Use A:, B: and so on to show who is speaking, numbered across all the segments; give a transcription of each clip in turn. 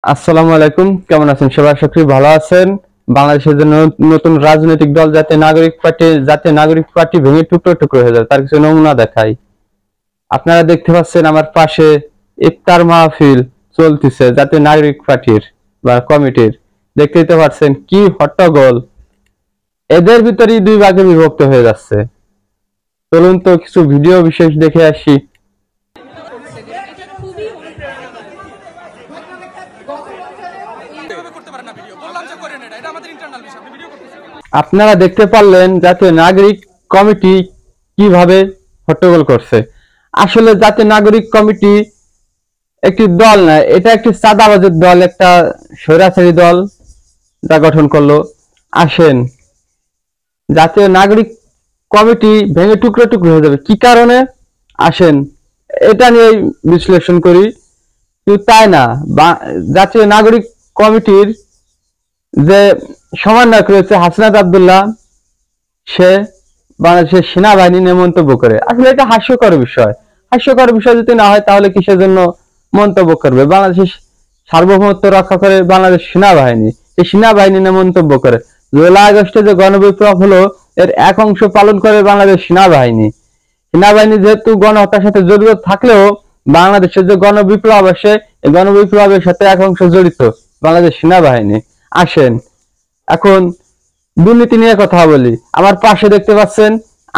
A: আসসালামু আলাইকুম, কেমন আছেন সবাই? আশা করি ভালো আছেন। বাংলাদেশের জন্য নতুন রাজনৈতিক দল জাতীয় নাগরিক পার্টি ভেঙে টুকরো টুকরো হয়ে যায়, তার কিছু নমুনা দেখাই। আপনারা দেখতে পাচ্ছেন আমার পাশে ইফতার মাহফিল চলতেছে জাতীয় নাগরিক পার্টির বা কমিটির। দেখতেই তো পাচ্ছেন কি হট্টগোল, এদের ভিতরেই দুই ভাগে বিভক্ত হয়ে যাচ্ছে। চলুন তো কিছু ভিডিও বিশেষ দেখে আসি। আপনারা দেখতে পারলেন জাতীয় নাগরিক কমিটি কিভাবে হট্টগোল করছে। আসলে জাতীয় নাগরিক কমিটি একটি দল না, এটা একটি চাঁদাবাজের দল, একটা স্বৈরাচারী দল যা গঠন করলো। আসেন, জাতীয় নাগরিক কমিটি ভেঙে টুকরো টুকরো হয়ে যাবে কি কারণে, আসেন এটা নিয়ে বিশ্লেষণ করি। কিন্তু তাই না, জাতীয় নাগরিক কমিটির যে সমন্বয়ক রয়েছে হাসনাত আব্দুল্লাহ, সে বাংলাদেশের সেনাবাহিনী নিয়ে মন্তব্য করে। আসলে এটা হাস্যকর বিষয়। হাস্যকর বিষয় যদি না হয় তাহলে কিসের জন্য মন্তব্য করবে? বাংলাদেশের সার্বভৌমত্ব রক্ষা করে বাংলাদেশ সেনাবাহিনী, এই সেনাবাহিনী নিয়ে মন্তব্য করে। জুলাই আগস্টে যে গণবিপ্লব হলো, এর এক অংশ পালন করে বাংলাদেশ সেনাবাহিনী। সেনাবাহিনী যেহেতু গণহত্যার সাথে জড়িত থাকলেও বাংলাদেশের যে গণবিপ্লব আসে, এই গণবিপ্লবের সাথে এক অংশ জড়িত বাংলাদেশ সেনাবাহিনী। আসেন এখন দুর্নীতি নিয়ে কথা বলি। আমার পাশে দেখতে পাচ্ছেন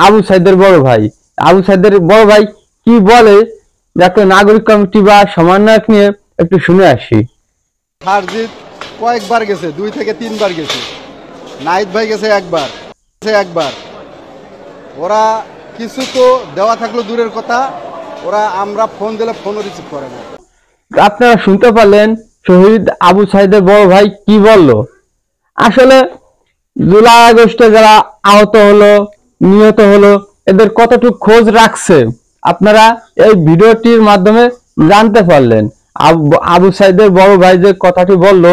A: আবু সাইদের বড় ভাই। আবু সাইদের বড় ভাই কি বলে জাতীয় নাগরিক কমিটি বা সমন্বয়ক নিয়ে একটু শুনে আসি।
B: হারজিত কয়েকবার গেছে, 2 থেকে 3 বার গেছে। নাইট ভাই গেছে একবার। ওরা কিছু তো দেওয়া থাকলো দূরের কথা, ওরা আমরা ফোন দিলে ফোনও রিসিভ করে না।
A: আপনারা শুনতে পারলেন শহীদ আবু সাইদের বড় ভাই কি বলল। আসলে জুলাই আগস্টে যারা আহত হলো, নিহত হলো, এদের কতটুকু খোঁজ রাখছে আপনারা এই ভিডিওটির মাধ্যমে জানতে পারলেন। আবু সাইদের বড় ভাই যে কথাটি বলল,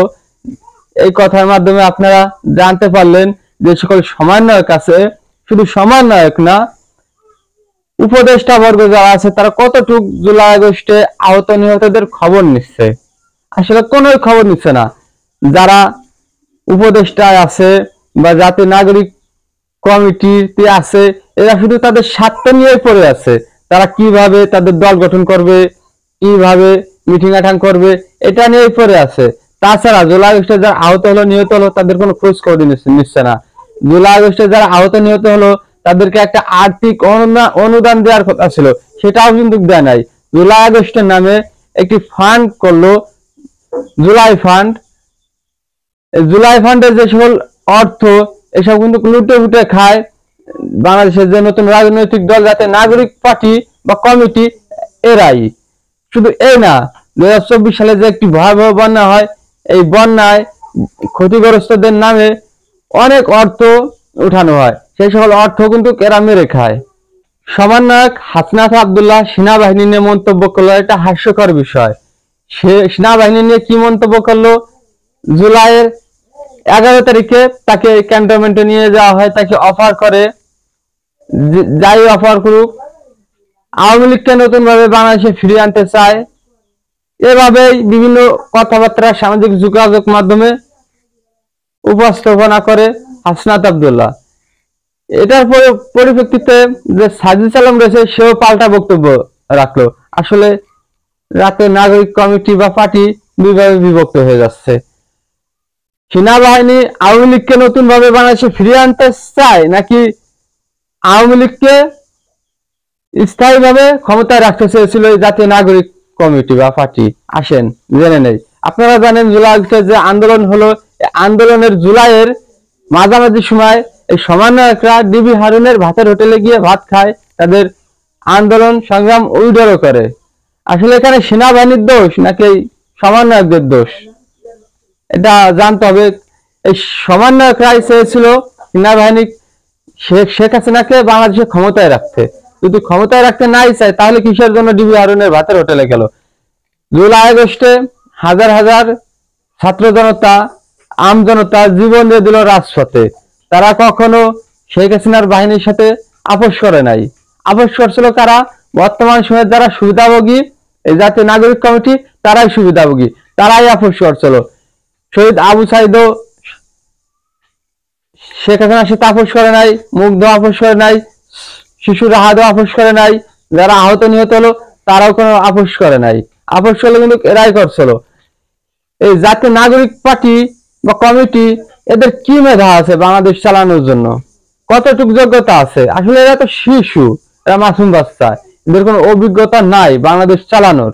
A: এই কথার মাধ্যমে আপনারা জানতে পারলেন যে সকল সমন্বয়ক আছে, শুধু সমন্বয়ক না, উপদেষ্টা বর্গ যারা আছে তারা কতটুক জুলাই আগস্টে আহত নিহতদের খবর নিচ্ছে। আসলে কোনো খবর নিচ্ছে না। যারা উপদেষ্টায় আছে বা জাতীয় নাগরিক কমিটিতে আছে, এরা শুধু তাদের স্বার্থ নিয়ে পড়ে আছে। তারা কিভাবে তাদের দল গঠন করবে, কিভাবে মিটিং আটাং করবে, এটা নিয়ে পড়ে আছে। তাছাড়া জুলাই আগস্টে যারা আহত হলো নিহত হলো তাদের কোনো খোঁজ খবর নিচ্ছে না। জুলাই আগস্টে যারা আহত নিহত হলো তাদেরকে একটা আর্থিক অনুদান দেওয়ার কথা ছিল, সেটাও কিন্তু দেয় নাই। জুলাই আগস্টের নামে একটি ফান্ড করলো, জুলাই ফান্ড। জুলাই ফান্ডের যে সকল অর্থ, এসব কিন্তু লুটে ফুটে খায় বাংলাদেশের যে নতুন রাজনৈতিক দল জাতীয় নাগরিক পার্টি বা কমিটি, এরাই। শুধু এই না, 2024 সালে যে একটি ভয়াবহ বন্যা হয়, এই বন্যায় ক্ষতিগ্রস্তদের নামে অনেক অর্থ উঠানো হয়, সেই সকল অর্থ কিন্তু এরা মেরে খায়। সমন্বয়ক হাসনাত আব্দুল্লাহ সেনাবাহিনী নিয়ে মন্তব্য করলো, এটা হাস্যকর বিষয়। সে সেনাবাহিনী নিয়ে কি মন্তব্য করলো? জুলাইয়ের 11 তারিখে তাকে ক্যান্টনমেন্টে নিয়ে যাওয়া হয়, তাকে অফার করে, যাই অফার করুক, আওয়ামী লীগকে নতুন ভাবে বাংলাদেশে ফিরিয়ে আনতে চায়। এভাবেই বিভিন্ন কথাবার্তা সামাজিক যোগাযোগ মাধ্যমে উপস্থাপনা করে হাসনাত আব্দুল্লাহ। এটার পরিপ্রেক্ষিতে যে সাজিদ আলম রয়েছে, সেও পাল্টা বক্তব্য রাখলো। আসলে জাতীয় নাগরিক কমিটি বা পার্টি দুইভাবে বিভক্ত হয়ে যাচ্ছে। সেনাবাহিনী আওয়ামী লীগকে নতুন ভাবে বাংলাদেশে ফিরিয়ে আনতে চায়, নাকি আওয়ামী লীগকে স্থায়ীভাবে ক্ষমতায় রাখতে চেয়েছিল এই জাতীয় নাগরিক কমিটি বা পার্টি? আসেন জেনে নেই। আপনারা জানেন জুলাই আগস্টে যে আন্দোলন হলো, আন্দোলনের জুলাইয়ের মাঝামাঝি সময় এই সমন্বয়করা ডিবি হারুনের ভাতের হোটেলে গিয়ে ভাত খায়, তাদের আন্দোলন সংগ্রাম উইড্রো করে। আসলে এখানে সেনাবাহিনীর দোষ নাকি সমন্বয়কদের দোষ, এটা জানতে হবে। এই সমন্বয়করাই চেয়েছিল সেনাবাহিনী শেখ হাসিনাকে বাংলাদেশে ক্ষমতায় রাখতে। যদি ক্ষমতায় রাখতে নাই চায় তাহলে কিসের জন্য ডিবি হারুনের ভাতের হোটেলে গেল? জুলাই আগস্টে হাজার হাজার ছাত্র জনতা, আম জনতা জীবন দিয়ে দিল রাজপথে। তারা কখনো শেখ হাসিনার বাহিনীর সাথে আপোষ করে নাই। আপোষ করছিল কারা? বর্তমান সময়ে যারা সুবিধাভোগী, এই জাতীয় নাগরিক কমিটি, তারাই সুবিধাভোগী। তারাই আপোষ করছিল। শহীদ আবু সাইদও শেখ হাসিনা সে আপোষ করে নাই, মুগ্ধ আপোষ করে নাই, শিশু রাহাতও আপোষ করে নাই, যারা আহত নিহত হলো তারাও কোনো আপোষ করে নাই। আপোষ করলে কিন্তু এরাই করছিল। এই জাতীয় নাগরিক পার্টি বা কমিটি, এদের কি মেধা আছে বাংলাদেশ চালানোর জন্য? কতটুকু যোগ্যতা আছে? আসলে এরা তো শিশু, এরা মাসুম বাচ্চা, এদের কোনো অভিজ্ঞতা নাই বাংলাদেশ চালানোর।